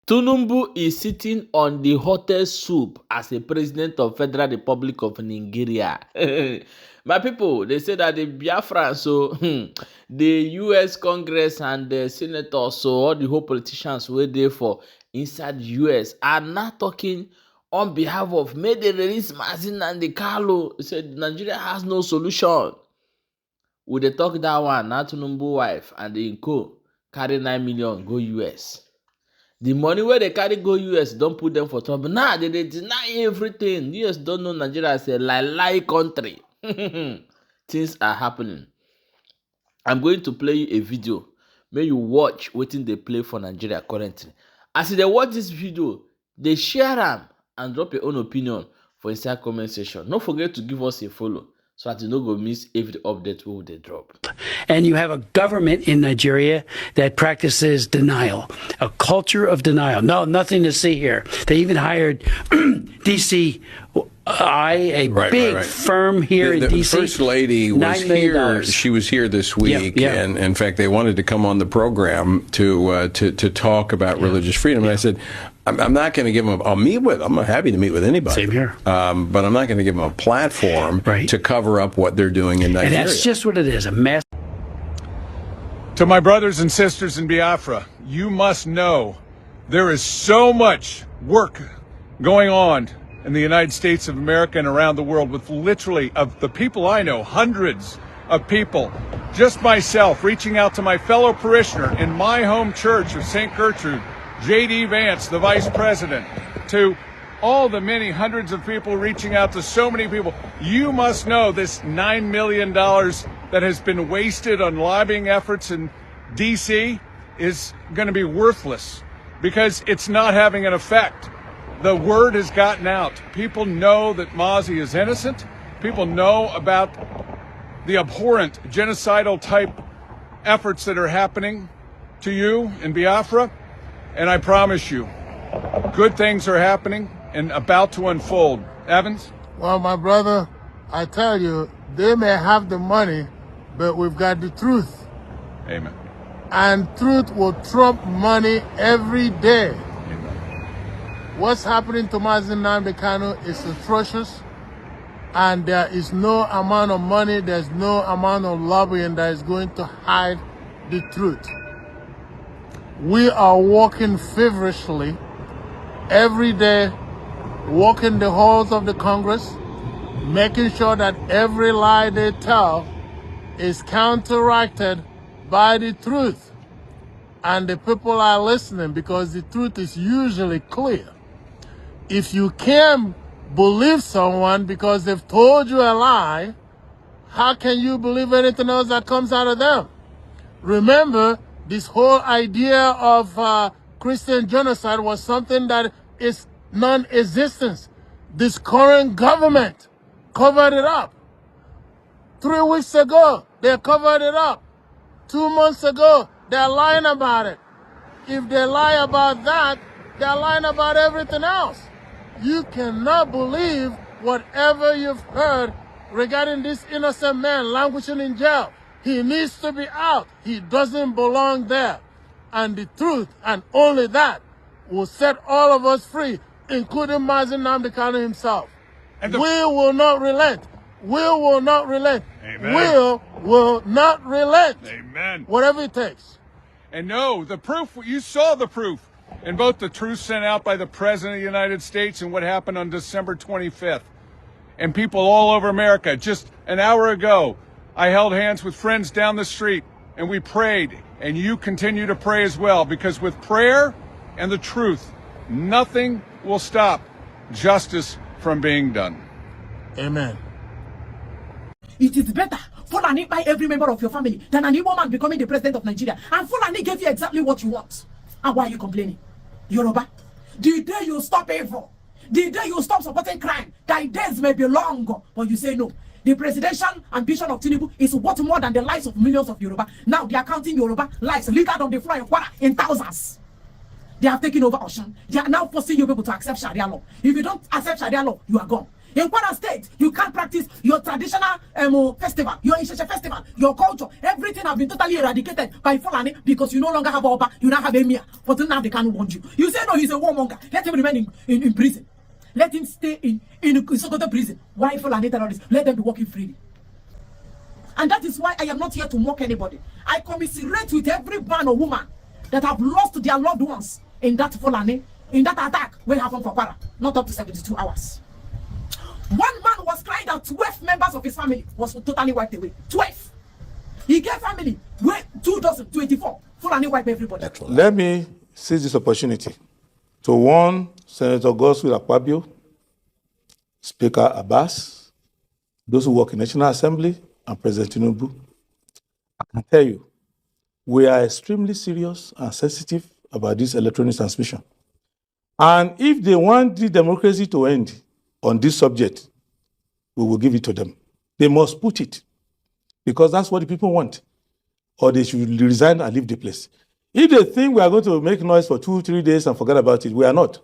Tiunbu is sitting on the hottest soup as a president of Federal Republic of Nigeria. My people, they say that the Biafran, so the US Congress and the senators, so all the whole politicians were there for inside US are now talking on behalf of may they release Mazin and the Carlo. Said Nigeria has no solution. Would they talk that one? Now Tiunbu wife and the co carry 9 million go US. The money where they carry go US don't put them for trouble. Now they deny everything. US don't know Nigeria as a lie country. Things are happening. I'm going to play you a video. May you watch waiting they play for Nigeria currently. As they watch this video, they share them and drop your own opinion for inside comment section. Don't forget to give us a follow so that you don't go miss every update we will drop. And you have a government in Nigeria that practices denial, a culture of denial. No, nothing to see here. They even hired DCI, a big firm here in DC. The First Lady was here. She was here this week, and in fact, they wanted to come on the program to talk about religious freedom. And I said, I'm not going to give them. I'm happy to meet with anybody. Same here. But I'm not going to give them a platform to cover up what they're doing in Nigeria. And that's just what it is, a mess. To my brothers and sisters in Biafra, you must know there is so much work going on in the United States of America and around the world with literally, of the people I know, hundreds of people, just myself, reaching out to my fellow parishioner in my home church of St. Gertrude, J.D. Vance, the vice president, to all the many hundreds of people reaching out to so many people. You must know this $9 million that has been wasted on lobbying efforts in D.C. is going to be worthless because it's not having an effect. The word has gotten out. People know that Mazi is innocent. People know about the abhorrent genocidal type efforts that are happening to you in Biafra. And I promise you, good things are happening and about to unfold. Evans? Well, my brother, I tell you, they may have the money, but we've got the truth. Amen. And truth will trump money every day. What's happening to Mazin Nnamdi Kanu is atrocious, and there is no amount of money, there's no amount of lobbying that is going to hide the truth. We are working feverishly every day, walking the halls of the Congress, making sure that every lie they tell is counteracted by the truth. And the people are listening because the truth is usually clear. If you can't believe someone because they've told you a lie, how can you believe anything else that comes out of them? Remember, this whole idea of Christian genocide was something that is non-existent. This current government covered it up. 3 weeks ago, they covered it up. 2 months ago, they're lying about it. If they lie about that, they're lying about everything else. You cannot believe whatever you've heard regarding this innocent man languishing in jail. He needs to be out. He doesn't belong there. And the truth, and only that, will set all of us free, including Mazin Nnamdi Kanu himself. And we will not relent. We will not relent. Amen. We will not relent. Amen. Whatever it takes. And no, the proof, you saw the proof in both the truth sent out by the President of the United States and what happened on December 25th. And people all over America. Just an hour ago, I held hands with friends down the street and we prayed, and you continue to pray as well, because with prayer and the truth, nothing will stop justice from being done. Amen. It is better Fulani by every member of your family than an Igbo man becoming the president of Nigeria. And Fulani gave you exactly what you want. And why are you complaining? Yoruba, the day you stop evil, the day you stop supporting crime, thy days may be long, but you say no. The presidential ambition of Tinubu is worth more than the lives of millions of Yoruba. Now they are counting Yoruba lives littered on the floor in thousands. They have taken over Ocean. They are now forcing you people to accept Sharia law. If you don't accept Sharia law, you are gone. In Kwara State, you can't practice your traditional festival, your Isheshe festival, your culture. Everything has been totally eradicated by Fulani because you no longer have Oba, you now have Emir. But now they can't want you. You say no, he's a warmonger. Let him remain in prison. Let him stay in Sokoto prison. Why Fulani terrorists? Let them be working freely. And that is why I am not here to mock anybody. I commiserate with every man or woman that have lost their loved ones in that Fulani, in that attack when it happened for Kwara, not up to 72 hours. One man was crying that 12 members of his family was totally wiped away. 12. He gave family 2,024. Fulani wiped everybody. Let me seize this opportunity to warn Senator Godswill Akpabio, Speaker Abbas, those who work in National Assembly, and President Tiunbu. I can tell you, we are extremely serious and sensitive about this electronic transmission. And if they want the democracy to end on this subject, we will give it to them. They must put it, because that's what the people want. Or they should resign and leave the place. If they think we are going to make noise for 2-3 days and forget about it, we are not.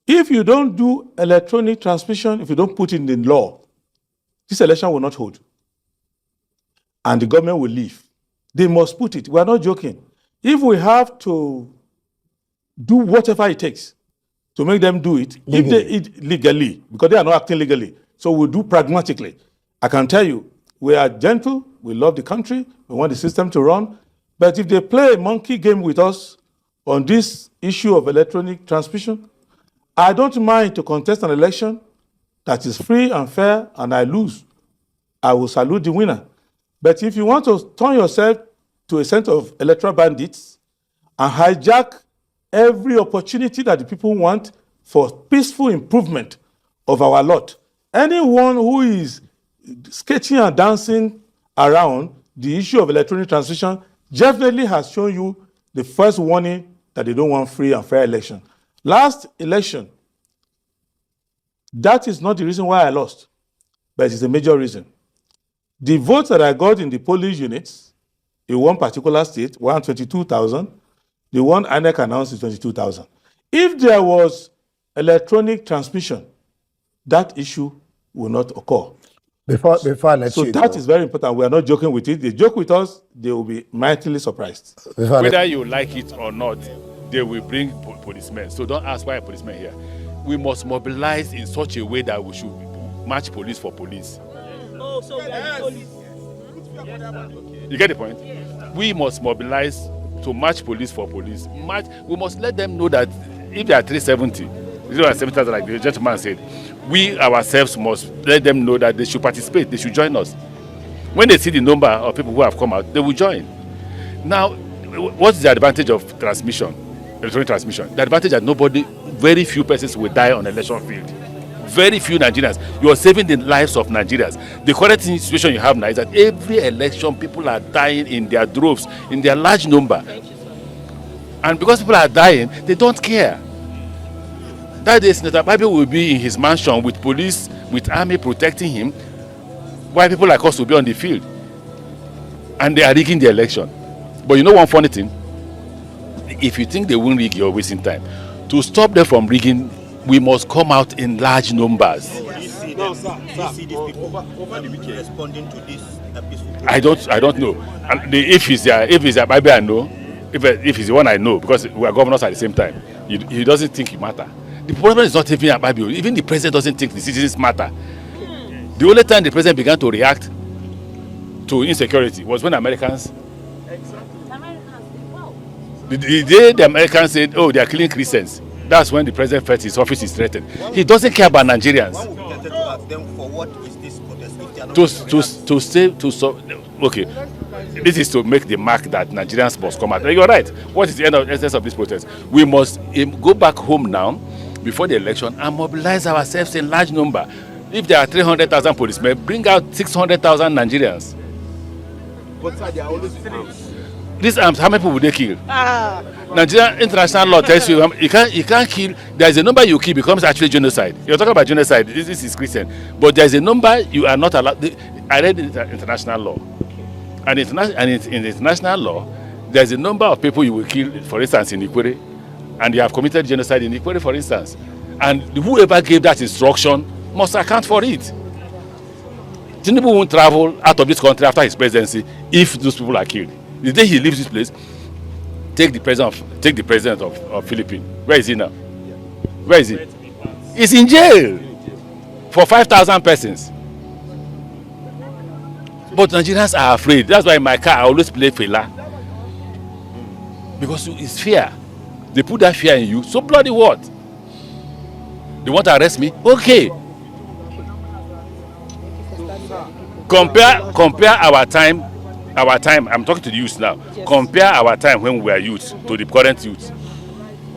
If you don't do electronic transmission, if you don't put it in the law, this election will not hold. And the government will leave. They must put it. We are not joking. If we have to do whatever it takes to make them do it, legally. If they eat legally, because they are not acting legally, so we'll do pragmatically. I can tell you, we are gentle, we love the country, we want the system to run, but if they play a monkey game with us on this issue of electronic transmission, I don't mind to contest an election that is free and fair and I lose. I will salute the winner. But if you want to turn yourself to a center of electoral bandits and hijack every opportunity that the people want for peaceful improvement of our lot, anyone who is sketching and dancing around the issue of electronic transmission definitely has shown you the first warning that they don't want free and fair election. Last election, that is not the reason why I lost, but it's a major reason. The votes that I got in the polling units in one particular state, 122,000, the one INEC announced is 22,000. If there was electronic transmission, that issue will not occur. Before I let so you that go. is very important. We are not joking with it. They joke with us, they will be mightily surprised. Whether you like it or not, they will bring policemen. So don't ask why a policeman here. We must mobilize in such a way that we should match police for police. Oh, so we are police. You get the point? We must mobilize to match police for police. We must let them know that if they are 370, 070,000 like the gentleman said, we ourselves must let them know that they should participate, they should join us. When they see the number of people who have come out, they will join. Now, what's the advantage of transmission, electronic transmission? The advantage that very few persons will die on the election field. Very few Nigerians. You are saving the lives of Nigerians. The current situation you have now is that every election, people are dying in their droves, in their large number. And because people are dying, they don't care. That day, Senator Babi will be in his mansion with police, with army protecting him, while people like us will be on the field. And they are rigging the election. But you know one funny thing? If you think they won't rig, you're wasting time. To stop them from rigging, we must come out in large numbers. Do you see these people responding to this peaceful protest? I don't know. And if he's a Babi, I know. If he's the one I know, because we are governors at the same time, he doesn't think it matters. The problem is not even a Babi. Even the president doesn't think the citizens matter. The only time the president began to react to insecurity was when Americans. The day the Americans said, "Oh, they are killing Christians," that's when the president felt his office is threatened. He doesn't care about Nigerians. For what is this protest? Okay, this is to make the mark that Nigerians must come out. You're right. What is the essence of this protest? We must go back home now, before the election, and mobilize ourselves in large number. If there are 300,000 policemen, bring out 600,000 Nigerians. But sir, they are always arms. These arms, how many people would they kill? Nigerian international law tells you you can't kill. There is a number you kill becomes actually genocide. You're talking about genocide. This is Christian, but there is a number you are not allowed. I read international law, and in the international law, there is a number of people you will kill. For instance, in Ikwere, and you have committed genocide in Ikwere, for instance, and whoever gave that instruction must account for it. Tinubu won't travel out of this country after his presidency if those people are killed. The day he leaves this place, take the president of Philippines. Where is he now? Where is he? He's in jail for 5,000 persons. But Nigerians are afraid. That's why in my car I always play Fela. Because it's fear. They put that fear in you. So bloody what? They want to arrest me? Okay. Compare our time. I'm talking to the youth now. Yes. Compare our time when we were youth to the current youth.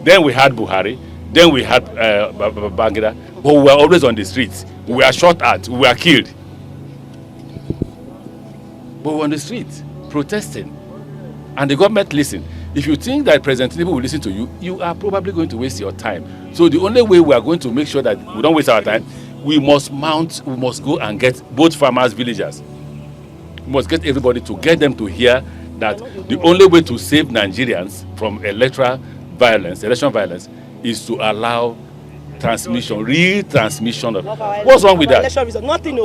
Then we had Buhari. Then we had Babangida. But we were always on the streets. We were shot at. We were killed. But we were on the streets protesting. And the government listened. If you think that President Tinubu will listen to you, you are probably going to waste your time. So the only way we are going to make sure that we don't waste our time, we must go and get both farmers, villagers. We must get everybody to get them to hear that the only way to save Nigerians from election violence, is to allow real transmission of. What's wrong with that? Nothing.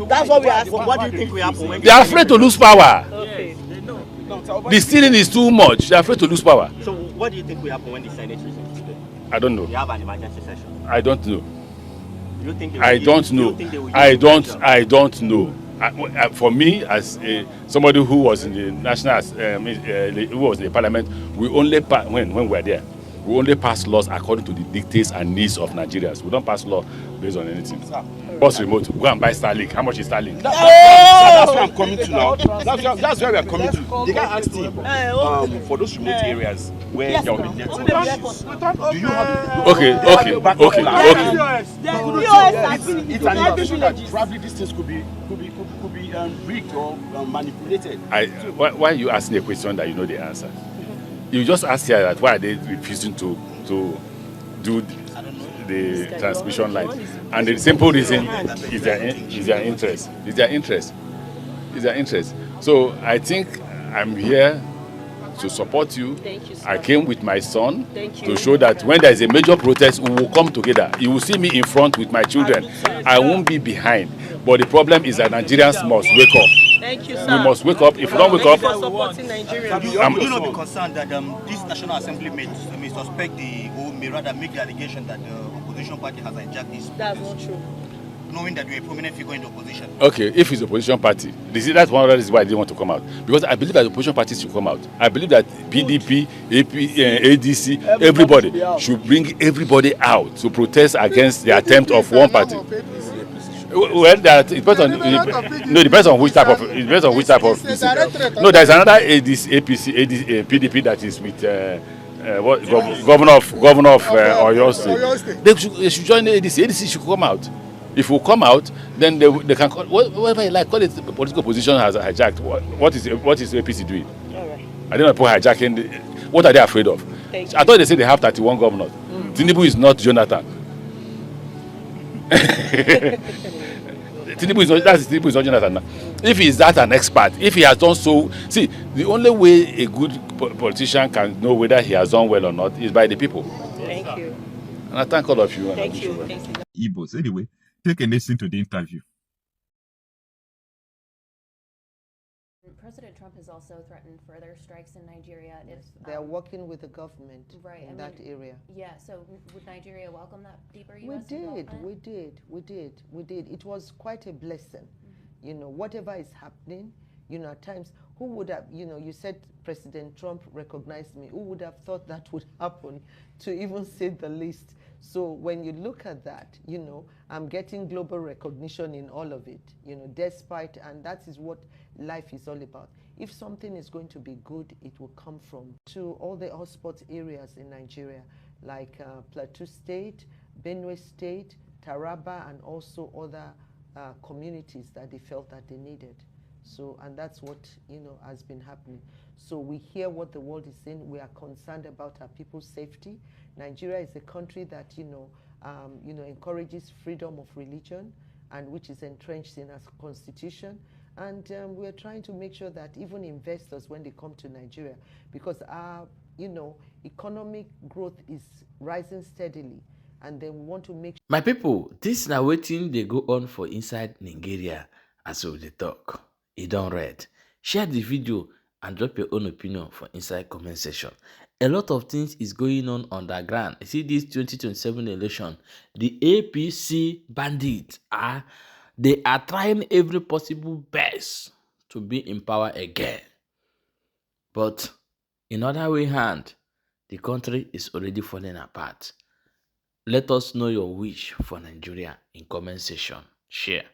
That's what we ask for. What do you think will happen? They are afraid to lose power. Okay. The stealing is too much. They are afraid to lose power. So what do you think will happen when the Senate is today? I don't know. You have an emergency session. I don't know. You think I don't know. I don't know. For me, as somebody who was in the national, who was in the parliament, we only when we were there, we only pass laws according to the dictates and needs of Nigerians. We don't pass law based on anything. Boss remote, go and buy Starlink. How much is Starlink? That's where I'm coming to now. That's where we are coming to. The guy asked him for those remote areas where there will be network issues. Do you have okay. It's an indication that probably these things could be rigged or manipulated. Why are you asking a question that you know the answer? You just asked here that why are they refusing to do the transmission line, and the simple reason is their interest. It's their interest. So I think I'm here to support you. Thank you, sir. I came with my son to show that when there is a major protest, we will come together. You will see me in front with my children. I won't be behind. But the problem is that Nigerians must wake up. Thank you, sir. We must wake up. If we don't wake up, for supporting Nigeria. Do you not be concerned that this National Assembly may suspect may rather make the allegation that the opposition party has hijacked this? That's not true. Knowing that you're a prominent figure in the opposition. Okay, if it's the opposition party, that's one of the reasons why I didn't want to come out. Because I believe that the opposition parties should come out. I believe that PDP, ADC, everybody should bring everybody out to protest against the attempt of one party. Well, it depends on which type of. No, there's another PDP that is with governor of Oyo State. They should join the ADC. ADC should come out. If we come out, then they can call whatever you like. Call it the political opposition has hijacked. What is APC doing? All right. I don't know people hijacking. What are they afraid of? I thought they said they have 31 governors. Tinubu is not Jonathan. Tinubu is not Jonathan. If he is that an expert, if he has done so, see, the only way a good politician can know whether he has done well or not is by the people. Thank you. And I thank all of you. Thank you. Igbos. Anyway, take a listen to the interview. President Trump has also threatened further strikes in Nigeria if they're working with the government in that area. Yeah, so would Nigeria welcome that deeper U.S. involvement? We did. It was quite a blessing. You know, whatever is happening, you know, at times, who would have, you know, you said President Trump recognized me. Who would have thought that would happen, to even say the least? So when you look at that, you know, I'm getting global recognition in all of it, you know, despite, and that is what life is all about. If something is going to be good, it will come from to all the hotspot areas in Nigeria, like Plateau State, Benue State, Taraba, and also other communities that they felt that they needed. So, and that's what, you know, has been happening. So we hear what the world is saying. We are concerned about our people's safety. Nigeria is a country that, you know, encourages freedom of religion, and which is entrenched in our constitution. And we're trying to make sure that even investors, when they come to Nigeria, because our, you know, economic growth is rising steadily, and then we want to make. My people, this na wetin dey go on for inside Nigeria as we dey talk. E don read. Share the video and drop your own opinion for inside comment section. A lot of things is going on underground. You see this 2027 election, the APC bandits they are trying every possible best to be in power again. But in other way hand, the country is already falling apart. Let us know your wish for Nigeria in comment section. Share.